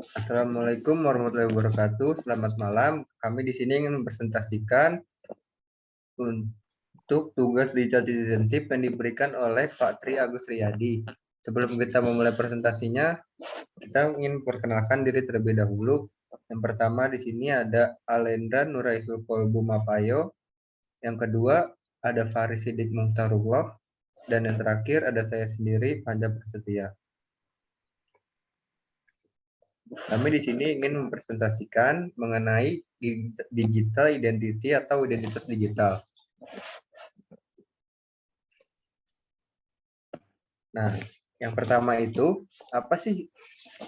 Assalamualaikum warahmatullahi wabarakatuh. Selamat malam. Kami di sini ingin mempresentasikan untuk tugas digital citizenship yang diberikan oleh Pak Tri Agus Riyadi. Sebelum kita memulai presentasinya, kita ingin perkenalkan diri terlebih dahulu. Yang pertama di sini ada Alendra Nuraisul Kolbu Mapayo. Yang kedua ada Faris Sidik Muhtarullah. Dan yang terakhir ada saya sendiri, Panja Prasetya. Kami di sini ingin mempresentasikan mengenai digital identity atau identitas digital. Nah, yang pertama itu, apa sih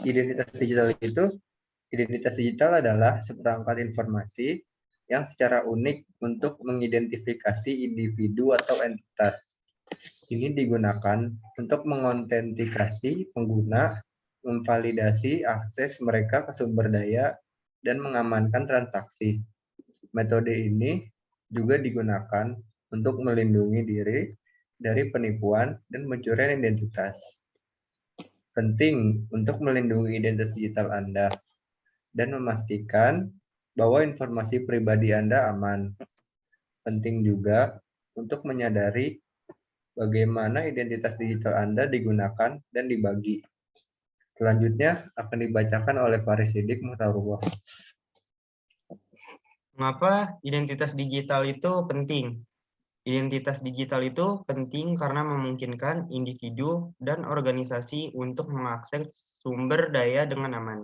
identitas digital itu? Identitas digital adalah seperangkat informasi yang secara unik untuk mengidentifikasi individu atau entitas. Ini digunakan untuk mengotentikasi pengguna, memvalidasi akses mereka ke sumber daya, dan mengamankan transaksi. Metode ini juga digunakan untuk melindungi diri dari penipuan dan pencurian identitas. Penting untuk melindungi identitas digital Anda dan memastikan bahwa informasi pribadi Anda aman. Penting juga untuk menyadari bagaimana identitas digital Anda digunakan dan dibagi. Selanjutnya akan dibacakan oleh Faris Sidik Muhtarullah. Mengapa identitas digital itu penting? Identitas digital itu penting karena memungkinkan individu dan organisasi untuk mengakses sumber daya dengan aman,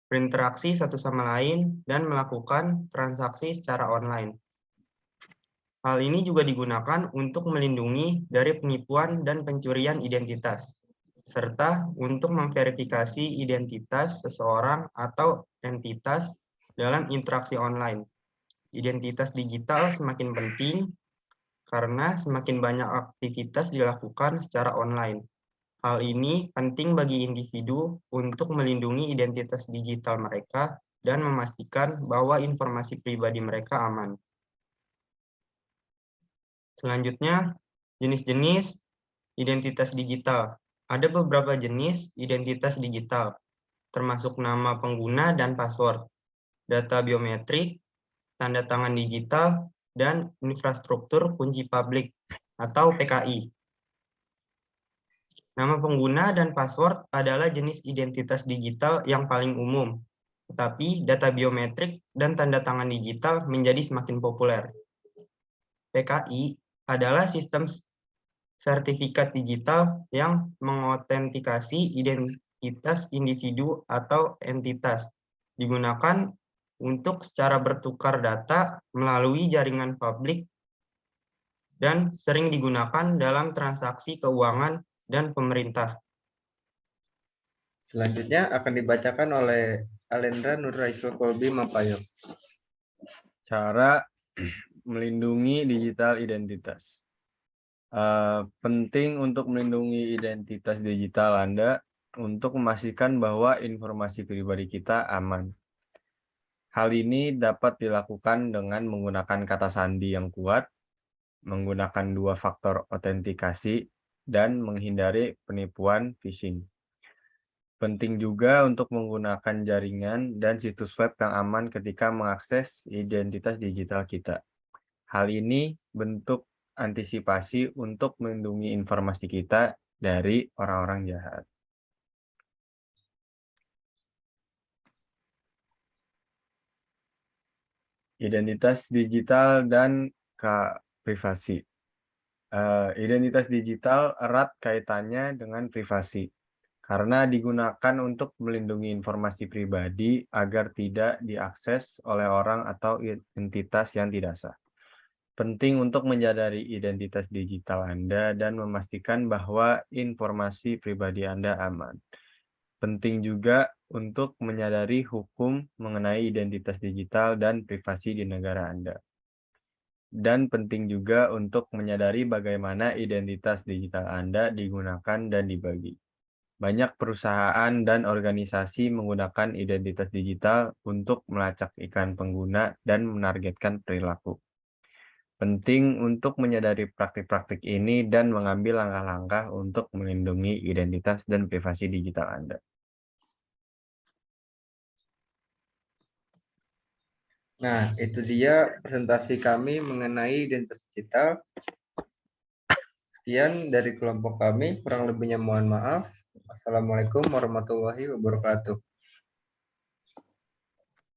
berinteraksi satu sama lain, dan melakukan transaksi secara online. Hal ini juga digunakan untuk melindungi dari penipuan dan pencurian identitas, serta untuk memverifikasi identitas seseorang atau entitas dalam interaksi online. Identitas digital semakin penting karena semakin banyak aktivitas dilakukan secara online. Hal ini penting bagi individu untuk melindungi identitas digital mereka dan memastikan bahwa informasi pribadi mereka aman. Selanjutnya, jenis-jenis identitas digital. Ada beberapa jenis identitas digital, termasuk nama pengguna dan password, data biometrik, tanda tangan digital, dan infrastruktur kunci publik atau PKI. Nama pengguna dan password adalah jenis identitas digital yang paling umum, tetapi data biometrik dan tanda tangan digital menjadi semakin populer. PKI adalah sistem sertifikat digital yang mengotentikasi identitas individu atau entitas, digunakan untuk secara bertukar data melalui jaringan publik dan sering digunakan dalam transaksi keuangan dan pemerintah. Selanjutnya akan dibacakan oleh Alendra Nuraisul Kolbi Mapayo. Cara melindungi digital identitas. Penting untuk melindungi identitas digital Anda untuk memastikan bahwa informasi pribadi kita aman. Hal ini dapat dilakukan dengan menggunakan kata sandi yang kuat, menggunakan 2 faktor autentikasi, dan menghindari penipuan phishing. Penting juga untuk menggunakan jaringan dan situs web yang aman ketika mengakses identitas digital kita. Hal ini bentuk antisipasi untuk melindungi informasi kita dari orang-orang jahat. Identitas digital dan privasi. Identitas digital erat kaitannya dengan privasi, karena digunakan untuk melindungi informasi pribadi agar tidak diakses oleh orang atau entitas yang tidak sah. Penting untuk menyadari identitas digital Anda dan memastikan bahwa informasi pribadi Anda aman. Penting juga untuk menyadari hukum mengenai identitas digital dan privasi di negara Anda. Dan penting juga untuk menyadari bagaimana identitas digital Anda digunakan dan dibagi. Banyak perusahaan dan organisasi menggunakan identitas digital untuk melacak iklan pengguna dan menargetkan perilaku. Penting untuk menyadari praktik-praktik ini dan mengambil langkah-langkah untuk melindungi identitas dan privasi digital Anda. Nah, itu dia presentasi kami mengenai identitas digital. Sekian dari kelompok kami, kurang lebihnya mohon maaf. Assalamualaikum warahmatullahi wabarakatuh.